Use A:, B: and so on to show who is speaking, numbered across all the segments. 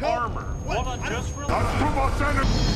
A: armor. Hold on just for a
B: That's too much enemy!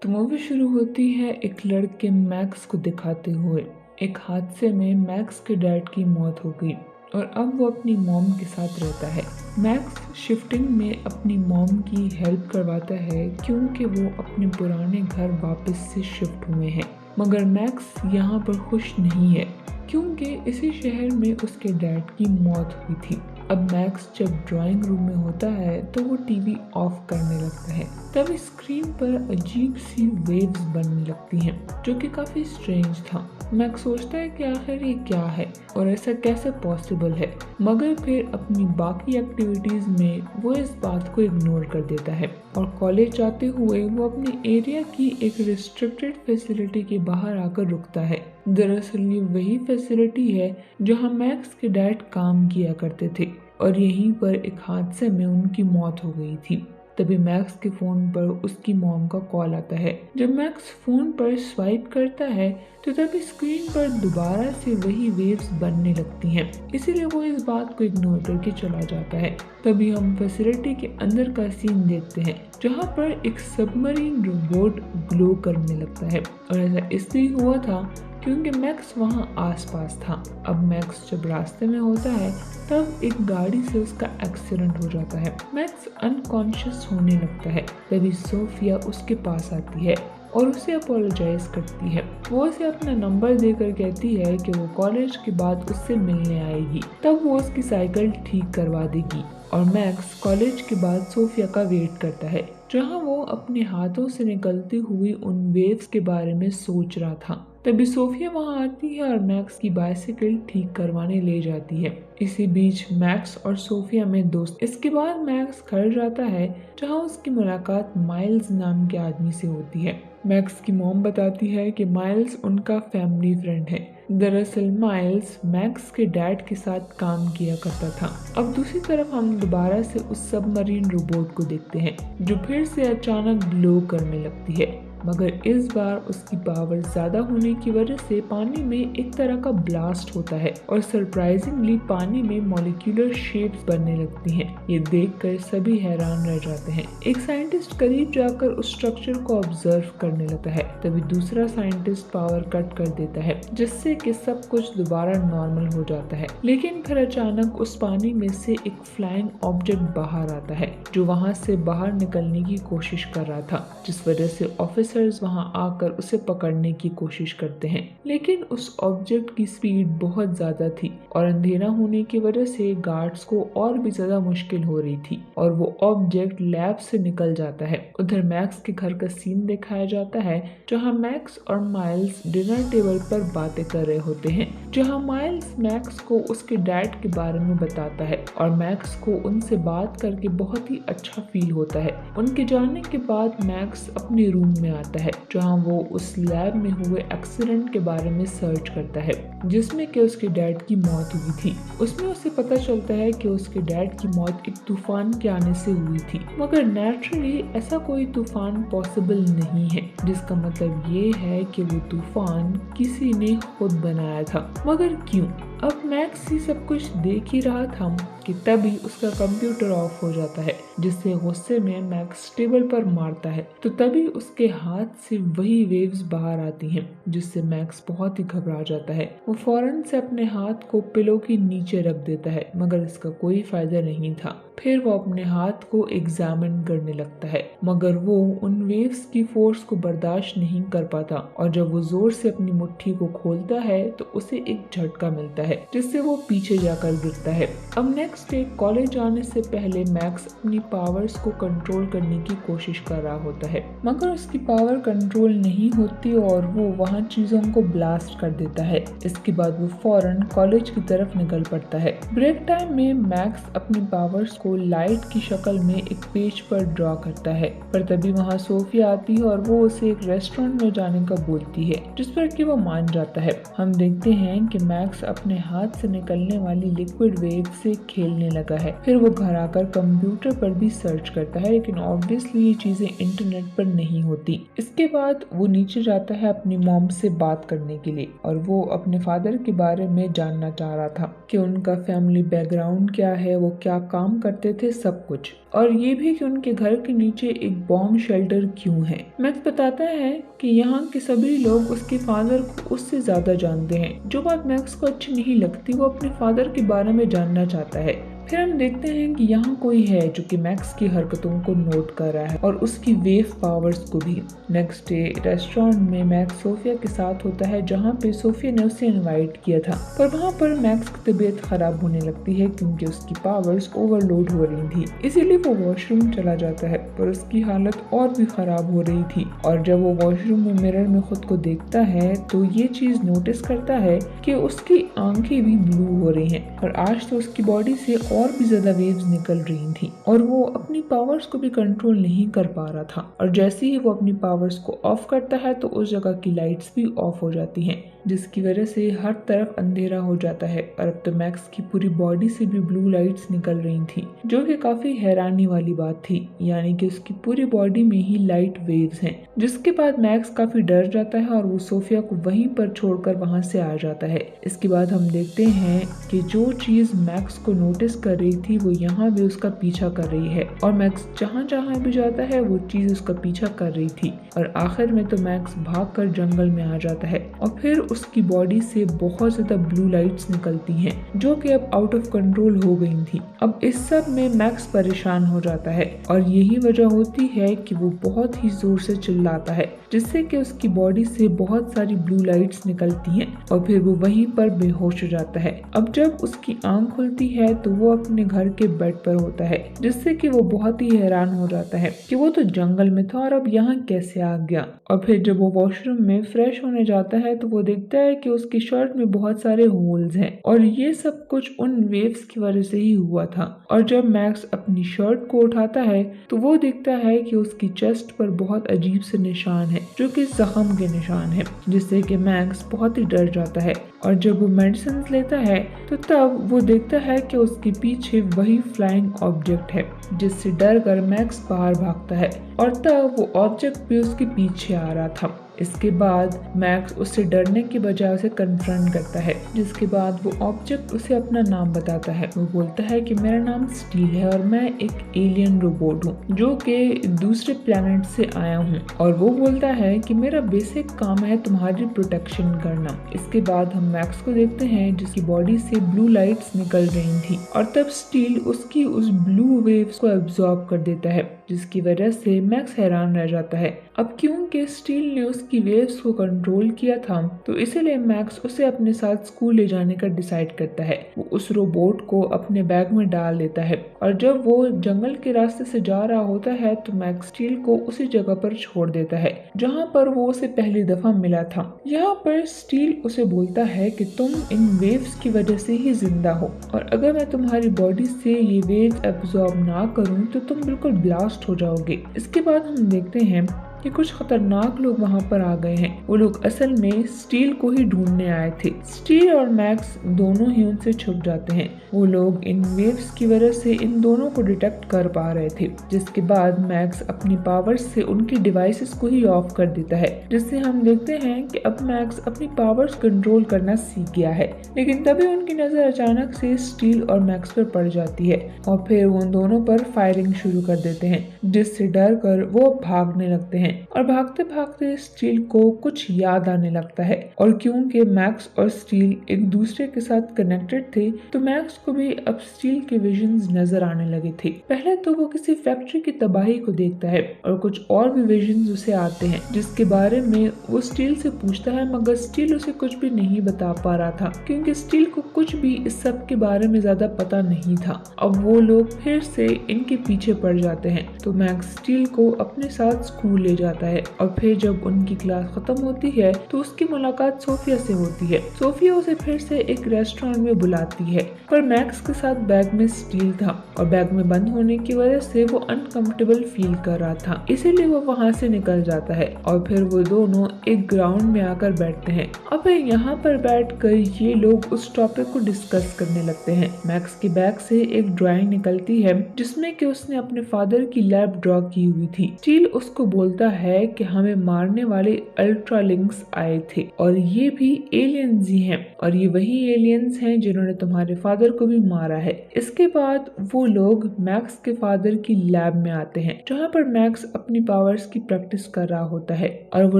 C: तो movie शुरू होती है एक लड़के मैक्स को दिखाते हुए। एक हादसे में मैक्स के डैड की मौत हो गई और अब वो अपनी मॉम के साथ रहता है। मैक्स शिफ्टिंग में अपनी मॉम की हेल्प करवाता है क्योंकि वो अपने पुराने घर वापस से शिफ्ट हुए हैं। मगर मैक्स यहाँ पर खुश नहीं है क्योंकि इसी शहर में उसके डैड की मौत हुई थी। अब मैक्स जब ड्राइंग रूम में होता है तो वो टीवी ऑफ करने लगता है। तब स्क्रीन पर अजीब सी वेव्स बनने लगती हैं जो कि काफी स्ट्रेंज था। मैक्स सोचता है कि आखिर ये क्या है और ऐसा कैसे पॉसिबल है, मगर फिर अपनी बाकी एक्टिविटीज में वो इस बात को इग्नोर कर देता है और कॉलेज जाते हुए वो अपने एरिया की एक रिस्ट्रिक्टेड फैसिलिटी के बाहर आकर रुकता है। दरअसल ये वही फैसिलिटी है जहाँ मैक्स के डैड काम किया करते थे और यहीं पर एक हादसे में उनकी मौत हो गई थी। तभी मैक्स के फोन पर उसकी मॉम का कॉल आता है। जब मैक्स फोन पर स्वाइप करता है तो तभी स्क्रीन पर दोबारा से वही वेव्स बनने लगती हैं, इसीलिए वो इस बात को इग्नोर करके चला जाता है। तभी हम फैसिलिटी के अंदर का सीन देखते हैं जहाँ पर एक सबमरीन रोबोट ग्लो करने लगता है और ऐसा इसलिए हुआ था क्योंकि मैक्स वहाँ आसपास था। अब मैक्स जब रास्ते में होता है तब एक गाड़ी से उसका एक्सीडेंट हो जाता है। मैक्स अनकॉन्शियस होने लगता है। तभी सोफिया उसके पास आती है और उसे अपोलोजाइज करती है। वो उसे अपना नंबर देकर कहती है कि वो कॉलेज के बाद उससे मिलने आएगी, तब वो उसकी साइकिल ठीक करवा देगी। और मैक्स कॉलेज के बाद सोफिया का वेट करता है जहाँ वो अपने हाथों से निकलती हुई उन वेव्स के बारे में सोच रहा था। तभी सोफिया वहाँ आती है और मैक्स की बाइसिकल ठीक करवाने ले जाती है। इसी बीच मैक्स और सोफिया में दोस्त। इसके बाद मैक्स घर जाता है जहाँ उसकी मुलाकात माइल्स नाम के आदमी से होती है। मैक्स की मॉम बताती है कि माइल्स उनका फैमिली फ्रेंड है। दरअसल माइल्स मैक्स के डैड के साथ काम किया करता था। अब दूसरी तरफ हम दोबारा से उस सबमरीन रोबोट को देखते हैं जो फिर से अचानक ग्लो करने लगती है, मगर इस बार उसकी पावर ज्यादा होने की वजह से पानी में एक तरह का ब्लास्ट होता है और सरप्राइजिंगली पानी में मॉलिक्यूलर शेप्स बनने लगती हैं। ये देखकर सभी हैरान रह जाते हैं। एक साइंटिस्ट करीब जाकर उस स्ट्रक्चर को ऑब्जर्व करने लगता है। तभी दूसरा साइंटिस्ट पावर कट कर देता है जिससे कि सब कुछ दोबारा नॉर्मल हो जाता है। लेकिन फिर अचानक उस पानी में से एक फ्लाइंग ऑब्जेक्ट बाहर आता है जो वहाँ से बाहर निकलने की कोशिश कर रहा था, जिस वजह से ऑफिसर्स वहां आकर उसे पकड़ने की कोशिश करते हैं। लेकिन उस ऑब्जेक्ट की स्पीड बहुत ज्यादा थी और अंधेरा होने की वजह से गार्ड्स को और भी ज्यादा मुश्किल हो रही थी और वो ऑब्जेक्ट लैब से निकल जाता है। उधर मैक्स के घर का सीन दिखाया जाता है जहां मैक्स और माइल्स डिनर टेबल पर बातें कर रहे होते हैं, जहां माइल्स मैक्स को उसके डैड के बारे में बताता है और मैक्स को उनसे बात करके बहुत ही अच्छा फील होता है। उनके जाने के बाद मैक्स अपने रूम में आता है जहां वो उस लैब में हुए एक्सीडेंट के बारे में सर्च करता है जिसमें कि उसके डैड की मौत हुई थी। उसमें उसे पता चलता है कि उसके डैड की मौत एक तूफान के आने से हुई थी, मगर नेचुरली ऐसा कोई तूफान पॉसिबल नहीं है, जिसका मतलब ये है कि वो तूफान किसी ने खुद बनाया था। मगर क्यों? अब मैक्स ही सब कुछ देख ही रहा था कि तभी उसका कंप्यूटर ऑफ हो जाता है, जिससे गुस्से में मैक्स टेबल पर मारता है। तो तभी उसके हाथ से वही वेव्स बाहर आती हैं, जिससे मैक्स बहुत ही घबरा जाता है। वो फौरन से अपने हाथ को पिलो के नीचे रख देता है, मगर इसका कोई फायदा नहीं था। फिर वो अपने हाथ को एग्जामिन करने लगता है, मगर वो उन वेव्स की फोर्स को बर्दाश्त नहीं कर पाता और जब वो जोर से अपनी मुट्ठी को खोलता है तो उसे एक झटका मिलता है, जिससे वो पीछे जाकर गिरता है। अब नेक्स्ट डे कॉलेज जाने से पहले मैक्स अपनी पावर्स को कंट्रोल करने की कोशिश कर रहा होता है, मगर उसकी पावर कंट्रोल नहीं होती और वो वहाँ चीजों को ब्लास्ट कर देता है। इसके बाद वो फौरन कॉलेज की तरफ निकल पड़ता है। ब्रेक टाइम में मैक्स अपनी पावर्स को लाइट की शक्ल में एक पेज पर ड्रॉ करता है, पर तभी वहाँ सोफिया आती है और वो उसे एक रेस्टोरेंट में जाने का बोलती है, जिस पर कि वो मान जाता है। हम देखते हैं कि मैक्स अपने हाथ से निकलने वाली लिक्विड वेव से खेलने लगा है। फिर वो घर आकर कंप्यूटर पर भी सर्च करता है, लेकिन ऑब्वियसली ये चीजें इंटरनेट पर नहीं होती। इसके बाद वो नीचे जाता है अपनी मॉम से बात करने के लिए, और वो अपने फादर के बारे में जानना चाह रहा था कि उनका फैमिली बैकग्राउंड क्या है, वो क्या काम करते थे, सब कुछ, और ये भी कि उनके घर के नीचे एक बॉम्ब शेल्टर क्यों है। मैक्स बताता है कि यहाँ के सभी लोग उसके फादर को उससे ज्यादा जानते हैं। जो बात मैक्स को अच्छी नहीं लगती, वो अपने फादर के बारे में जानना चाहता है। फिर हम देखते हैं कि यहाँ कोई है जो कि मैक्स की हरकतों को नोट कर रहा है और उसकी वेव पावर्स को भी। नेक्स्ट डे रेस्टोरेंट में मैक्स सोफिया के साथ होता है, जहाँ पे सोफिया ने उसे इनवाइट किया था, पर वहाँ पर मैक्स की तबीयत खराब होने लगती है क्योंकि उसकी पावर्स ओवरलोड हो रही थी। इसीलिए वो वॉशरूम चला जाता है, पर उसकी हालत और भी खराब हो रही थी। और जब वो वॉशरूम में मिरर में खुद को देखता है तो ये चीज नोटिस करता है कि उसकी आंखें भी ब्लू हो रही हैं, और आज तो उसकी बॉडी से और भी ज्यादा वेव्स निकल रही थी और वो अपनी पावर्स को भी कंट्रोल नहीं कर पा रहा था। और जैसे ही वो अपनी पावर्स को ऑफ करता है तो उस जगह की लाइट्स भी ऑफ हो जाती हैं, जिसकी वजह से हर तरफ अंधेरा हो जाता है। और अब तो मैक्स की पूरी बॉडी से भी ब्लू लाइट्स निकल रही थी, जो कि काफी हैरानी वाली बात थी, यानी कि उसकी पूरी बॉडी में ही लाइट वेव्स हैं। जिसके बाद मैक्स काफी डर जाता है और वो सोफिया को वहीं पर छोड़कर वहां से आ जाता है। इसके बाद हम देखते हैं कि जो चीज मैक्स को नोटिस कर रही थी वो यहाँ भी उसका पीछा कर रही है, और मैक्स जहाँ जहाँ भी जाता है वो चीज उसका पीछा कर रही थी। और आखिर में तो मैक्स भागकर जंगल में आ जाता है और फिर उसकी बॉडी से बहुत ज्यादा ब्लू लाइट्स निकलती हैं, जो कि अब आउट ऑफ कंट्रोल हो गई थी। अब इस सब में मैक्स परेशान हो जाता है और यही वजह होती है कि वो बहुत ही जोर से चिल्लाता है, जिससे कि उसकी बॉडी से बहुत सारी ब्लू लाइट्स निकलती हैं और फिर वो वहीं पर बेहोश हो जाता है। अब जब उसकी आंख खुलती है तो वो अपने घर के बेड पर होता है, जिससे कि वो बहुत ही हैरान हो जाता है कि वो तो जंगल में था और अब यहाँ कैसे आ गया। और फिर जब वो वॉशरूम में फ्रेश होने जाता है तो वो देखता है कि उसकी शर्ट में बहुत सारे होल्स हैं, और ये सब कुछ उन वेव्स की वजह से ही हुआ था। और जब मैक्स अपनी शर्ट को उठाता है तो वो देखता है कि उसकी चेस्ट पर बहुत अजीब से निशान है, जो कि जख्म के निशान है, जिससे कि मैक्स बहुत ही डर जाता है। और जब वो मेडिसिन लेता है तो तब वो देखता है कि उसके पीछे वही फ्लाइंग ऑब्जेक्ट है, जिससे डर कर मैक्स बाहर भागता है और तब वो ऑब्जेक्ट भी उसके पीछे आ रहा था। इसके बाद मैक्स उससे डरने की बजाय उसे कन्फ्रंट करता है, जिसके बाद वो ऑब्जेक्ट उसे अपना नाम बताता है। वो बोलता है कि मेरा नाम स्टील है और मैं एक एलियन रोबोट हूँ जो कि दूसरे प्लेनेट से आया हूँ, और वो बोलता है कि मेरा बेसिक काम है तुम्हारी प्रोटेक्शन करना। इसके बाद हम मैक्स को देखते हैं जिसकी बॉडी से ब्लू लाइट्स निकल रही थी, और तब स्टील उसकी उस ब्लू वेव्स को एब्जॉर्ब कर देता है, जिसकी वजह से मैक्स हैरान रह जाता है। अब क्योंकि स्टील ने उसकी वेव्स को कंट्रोल किया था तो इसीलिए मैक्स उसे अपने साथ स्कूल ले जाने का डिसाइड करता है। वो उस रोबोट को अपने बैग में डाल देता है, और जब वो जंगल के रास्ते से जा रहा होता है तो मैक्स स्टील को उसी जगह पर छोड़ देता है जहाँ पर वो उसे पहली दफा मिला था। यहाँ पर स्टील उसे बोलता है कि तुम इन वेव्स की वजह से ही जिंदा हो, और अगर मैं तुम्हारी बॉडी से ये वेव्स एब्जॉर्ब ना करूँ तो तुम बिल्कुल ब्लास्ट हो जाओगे। इसके बाद हम देखते हैं कि कुछ खतरनाक लोग वहाँ पर आ गए हैं। वो लोग असल में स्टील को ही ढूंढने आए थे। स्टील और मैक्स दोनों ही उनसे छुप जाते हैं। वो लोग इन वेव्स की वजह से इन दोनों को डिटेक्ट कर पा रहे थे, जिसके बाद मैक्स अपनी पावर्स से उनकी डिवाइसेस को ही ऑफ कर देता है, जिससे हम देखते हैं कि अब मैक्स अपनी पावर्स कंट्रोल करना सीख गया है। लेकिन तभी उनकी नजर अचानक से स्टील और मैक्स पर पड़ जाती है, और फिर वो उन दोनों पर फायरिंग शुरू कर देते हैं, जिससे डर कर वो भागने लगते हैं। और भागते भागते स्टील को कुछ याद आने लगता है, और क्योंकि मैक्स और स्टील एक दूसरे के साथ कनेक्टेड थे तो मैक्स को भी अब स्टील के विजन्स नजर आने लगे थे। पहले तो वो किसी फैक्ट्री की तबाही को देखता है और कुछ और भी विजन्स उसे आते हैं, जिसके बारे में वो स्टील से पूछता है, मगर स्टील उसे कुछ भी नहीं बता पा रहा था क्योंकि स्टील को कुछ भी इस सब के बारे में ज्यादा पता नहीं था। अब वो लोग फिर से इनके पीछे पड़ जाते हैं तो मैक्स स्टील को अपने साथ स्कूल ले जाता है और फिर जब उनकी क्लास खत्म होती है तो उसकी मुलाकात सोफिया से होती है। सोफिया उसे फिर से एक रेस्टोरेंट में बुलाती है, पर मैक्स के साथ बैग में स्टील था और बैग में बंद होने की वजह से वो अनकंफर्टेबल फील कर रहा था, इसीलिए वो वहाँ से निकल जाता है और फिर वो दोनों एक ग्राउंड में आकर बैठते हैं। अब यहाँ पर बैठकर ये लोग उस टॉपिक को डिस्कस करने लगते हैं। मैक्स के बैग से एक ड्राइंग निकलती है जिसमें कि उसने अपने फादर की लैब ड्रॉ की हुई थी। स्टील उसको बोलता है कि हमें मारने वाले अल्ट्रालिंक्स आए थे और ये भी एलियंस ही हैं और ये वही एलियंस हैं जिन्होंने तुम्हारे फादर को भी मारा है। इसके बाद वो लोग मैक्स के फादर की लैब में आते हैं जहाँ पर मैक्स अपनी पावर्स की प्रैक्टिस कर रहा होता है और वो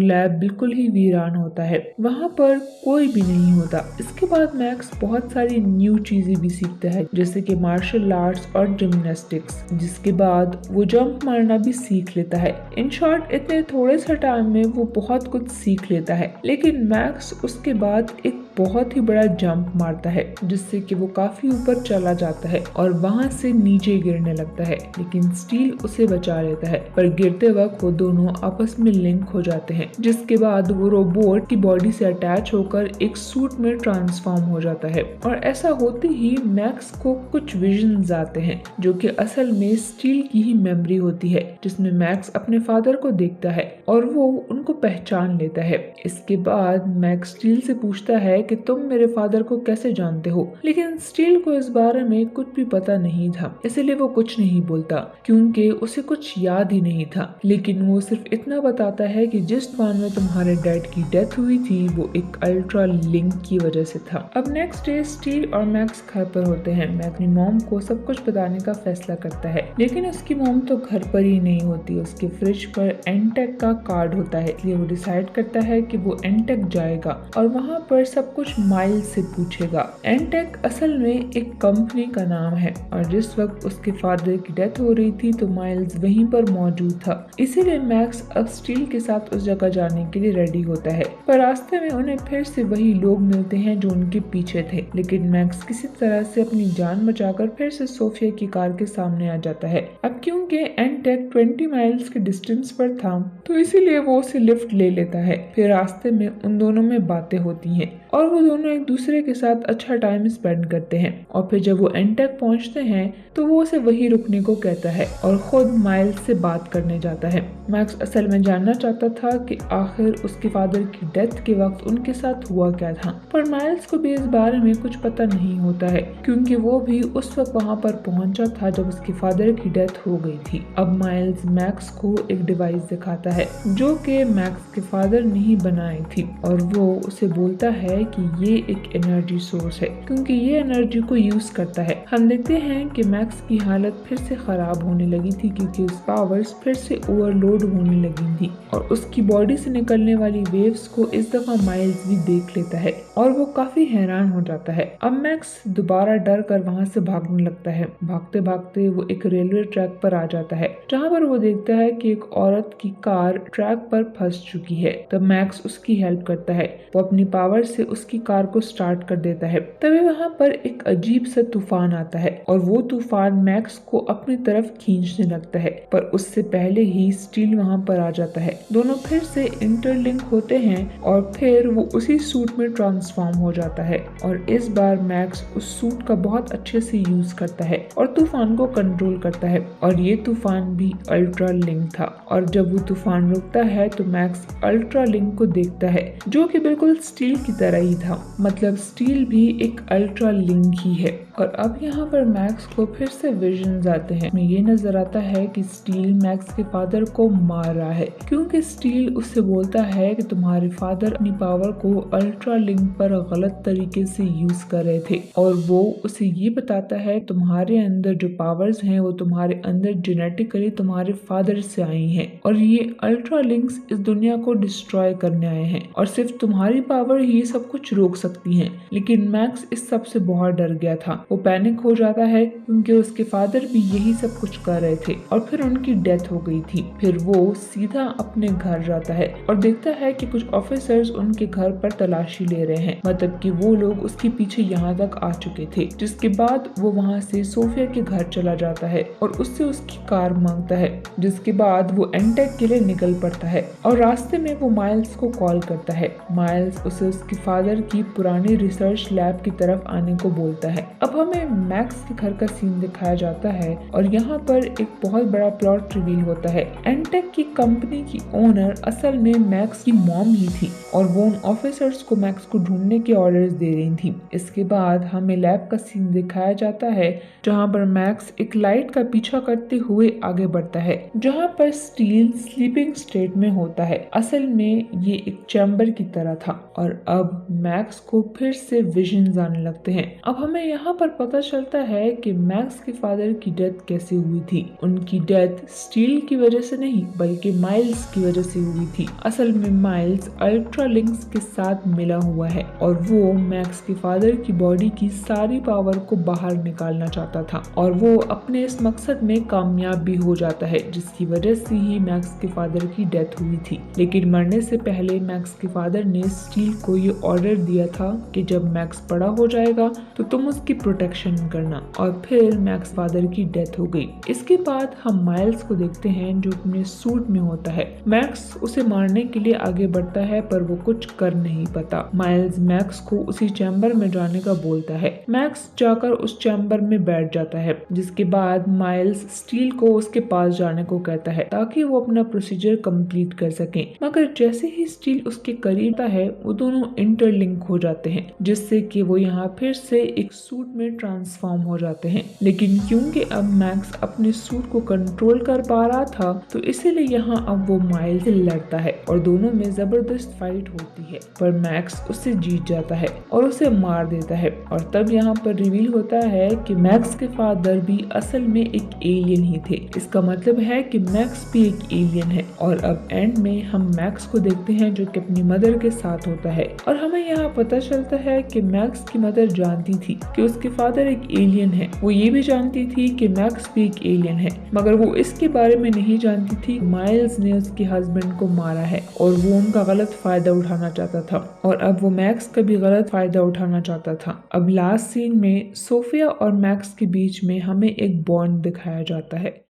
C: लैब बिल्कुल ही वीरान होता है, वहाँ पर कोई भी नहीं होता। इसके बाद मैक्स बहुत सारी न्यू चीजें भी सीखता है जैसे कि मार्शल आर्ट्स और जिम्नास्टिक्स, जिसके बाद वो जंप मारना भी सीख लेता है। इन शॉर्ट इतने थोड़े से टाइम में वो बहुत कुछ सीख लेता है, लेकिन मैक्स उसके बाद एक बहुत ही बड़ा जंप मारता है जिससे कि वो काफी ऊपर चला जाता है और वहाँ से नीचे गिरने लगता है, लेकिन स्टील उसे बचा लेता है। पर गिरते वक्त वो दोनों आपस में लिंक हो जाते हैं, जिसके बाद वो रोबोट की बॉडी से अटैच होकर एक सूट में ट्रांसफॉर्म हो जाता है और ऐसा होते ही मैक्स को कुछ विजन्स आते हैं जो कि असल में स्टील की ही मेमोरी होती है, जिसमें मैक्स अपने फादर को देखता है और वो उनको पहचान लेता है। इसके बाद मैक्स स्टील से पूछता है कि तुम मेरे फादर को कैसे जानते हो, लेकिन स्टील को इस बारे में कुछ भी पता नहीं था, इसलिए वो कुछ नहीं बोलता क्योंकि उसे कुछ याद ही नहीं था। लेकिन वो सिर्फ इतना बताता है कि जिस तूफान में तुम्हारे डैड की डेथ हुई थी वो एक अल्ट्रा लिंक की वजह से था। अब नेक्स्ट डे स्टील और मैक्स घर पर होते हैं। मैं अपनी मॉम को सब कुछ बताने का फैसला करता है, लेकिन उसकी मॉम तो घर पर ही नहीं होती। उसके फ्रिज पर एनटेक का कार्ड होता है, इसलिए वो डिसाइड करता है कि वो एनटेक जाएगा और वहाँ पर सब कुछ माइल्स से पूछेगा। एनटेक असल में एक कंपनी का नाम है और जिस वक्त उसके फादर की डेथ हो रही थी तो माइल्स वहीं पर मौजूद था, इसीलिए मैक्स अब स्टील के साथ उस जगह जाने के लिए रेडी होता है। पर रास्ते में उन्हें फिर से वही लोग मिलते हैं जो उनके पीछे थे, लेकिन मैक्स किसी तरह से अपनी जान बचाकर फिर से सोफिया की कार के सामने आ जाता है। अब क्योंकि एनटेक 20 माइल्स के डिस्टेंस पर था तो इसीलिए वो उसे लिफ्ट ले लेता है। फिर रास्ते में उन दोनों में बातें होती हैं और वो दोनों एक दूसरे के साथ अच्छा टाइम स्पेंड करते हैं और फिर जब वो एनटेक पहुंचते हैं तो वो उसे वही रुकने को कहता है और खुद माइल्स से बात करने जाता है। मैक्स असल में जानना चाहता था कि आखिर उसके फादर की डेथ के वक्त उनके साथ हुआ क्या था, पर माइल्स को भी इस बारे में कुछ पता नहीं होता है क्योंकि वो भी उस वक्त वहाँ पर पहुंचा था जब उसके फादर की डेथ हो गई थी। अब माइल्स मैक्स को एक डिवाइस दिखाता है जो कि मैक्स के फादर ने ही बनाई थी और वो उसे बोलता है कि ये एक एनर्जी सोर्स है क्योंकि ये एनर्जी को यूज करता है। हम देखते हैं कि मैक्स की हालत फिर से खराब होने लगी थी क्योंकि उस पावर्स फिर से ओवरलोड होने लगी थी और उसकी बॉडी से निकलने वाली वेव्स को इस दफा माइल्स भी देख लेता है और वो काफी हैरान हो जाता है। अब मैक्स दोबारा डर कर वहाँ से भागने लगता है। भागते भागते वो एक रेलवे ट्रैक पर आ जाता है जहाँ पर वो देखता है कि एक औरत की कार ट्रैक पर फंस चुकी है। तब मैक्स उसकी हेल्प करता है, वो अपनी पावर से उसकी कार को स्टार्ट कर देता है। तभी वहाँ पर एक अजीब सा तूफान आता है और वो तूफान मैक्स को अपनी तरफ खींचने लगता है, पर उससे पहले ही स्टील वहाँ पर आ जाता है। दोनों फिर से इंटरलिंक होते हैं और फिर वो उसी सूट में ट्रांसफॉर्म हो जाता है और इस बार मैक्स उस सूट का बहुत अच्छे से यूज करता है और तूफान को कंट्रोल करता है और ये तूफान भी अल्ट्रा लिंक था। और जब वो तूफान रुकता है तो मैक्स अल्ट्रा लिंक को देखता है जो कि बिल्कुल स्टील की तरह ही था, मतलब स्टील भी एक अल्ट्रा लिंक ही है। और अब यहाँ पर मैक्स को फिर से विजन्स आते हैं। ये नजर आता है कि स्टील मैक्स के फादर को मार रहा है क्योंकि स्टील उससे बोलता है कि तुम्हारे फादर अपनी पावर को अल्ट्रा लिंक पर गलत तरीके से यूज कर रहे थे और वो उसे ये बताता है तुम्हारे अंदर जो पावर्स हैं वो तुम्हारे अंदर जेनेटिकली तुम्हारे फादर से आई हैं और ये अल्ट्रा लिंक्स इस दुनिया को डिस्ट्रॉय करने आए हैं और सिर्फ तुम्हारी पावर ही सब कुछ रोक सकती हैं। लेकिन मैक्स इस सब से बहुत डर गया था। वो पैनिक हो जाता है क्योंकि उसके फादर भी यही सब कुछ कर रहे थे और फिर उनकी डेथ हो गई थी। फिर वो सीधा अपने घर जाता है और देखता है कि कुछ ऑफिसर्स उनके घर पर तलाशी ले रहे हैं, मतलब कि वो लोग उसके पीछे यहाँ तक आ चुके थे। जिसके बाद वो वहाँ से सोफिया के घर चला जाता है और उससे उसकी कार मांगता है। जिसके बाद वो एंटेक के लिए निकल पड़ता है और रास्ते में वो माइल्स को कॉल करता है। माइल्स उसे उसके फादर की पुरानी रिसर्च लैब की तरफ आने को बोलता है। अब हमें मैक्स के घर का सीन दिखाया जाता है और यहाँ पर एक बहुत बड़ा प्लॉट रिवील होता है। एंटेक की कंपनी की ओनर असल में मैक्स की मॉम ही थी और वो उन ऑफिसर्स को मैक्स को ढूंढने के ऑर्डर्स दे रही थी। इसके बाद हमें लैब का सीन दिखाया जाता है जहाँ पर मैक्स एक लाइट का पीछा करते हुए आगे बढ़ता है जहाँ पर स्टील स्लीपिंग स्टेट में होता है। असल में ये एक चैम्बर की तरह था और अब मैक्स को फिर से विजन्स आने लगते हैं। अब हमें यहाँ पर पता चलता है कि मैक्स के फादर की डेथ कैसे हुई थी। उनकी डेथ स्टील की वजह से नहीं बल्कि माइल्स की वजह से हुई थी। असल में माइल्स अल्ट्रालिंक्स के साथ मिला हुआ है और वो मैक्स के फादर की बॉडी की सारी पावर को बाहर निकालना चाहता था और वो अपने इस मकसद में कामयाब भी हो जाता है, जिसकी वजह से ही मैक्स के फादर की डेथ हुई थी। लेकिन मरने से पहले मैक्स के फादर ने स्टील को ये ऑर्डर दिया था कि जब मैक्स बड़ा हो जाएगा तो तुम उसकी प्रोटेक्शन करना, और फिर मैक्स फादर की डेथ हो गई। इसके बाद हम माइल्स को देखते हैं जो अपने सूट में होता है। मैक्स उसे मारने के लिए आगे बढ़ता है पर वो कुछ कर नहीं पाता। माइल्स मैक्स को उसी चैम्बर में जाने का बोलता है। मैक्स जाकर उस चैम्बर में बैठ जाता है, जिसके बाद माइल्स स्टील को उसके पास जाने को कहता है ताकि वो अपना प्रोसीजर कंप्लीट कर सके। मगर जैसे ही स्टील उसके करीब आता है वो दोनों इंटरलिंक हो जाते हैं, जिससे कि वो यहाँ फिर से एक सूट में ट्रांसफॉर्म हो जाते हैं। लेकिन क्योंकि अब मैक्स अपने सूट को कंट्रोल कर पा रहा था तो इसीलिए यहाँ अब वो माइल्स से लड़ता है और दोनों में जबरदस्त फाइट होती है, पर मैक्स उससे जीत जाता है और उसे मार देता है। और तब यहाँ पर रिवील होता है कि मैक्स के फादर भी असल में एक एलियन ही थे। इसका मतलब है कि मैक्स भी एक एलियन है। और अब एंड में हम मैक्स को देखते हैं जो कि अपनी मदर के साथ होता है और हमें यहाँ पता चलता है कि मैक्स की मदर जानती थी कि उसके फादर एक एलियन है। वो ये भी जानती थी कि मैक्स भी एक एलियन है, मगर वो इसके बारे में नहीं जानती थी माइल्स ने उसके हस्बैंड को मारा है और वो उनका गलत फायदा उठाना चाहता था और अब वो मैक्स का भी गलत फायदा उठाना चाहता था। अब लास्ट सीन में सोफिया और मैक्स के बीच में हमें एक बॉन्ड दिखाया जाता है।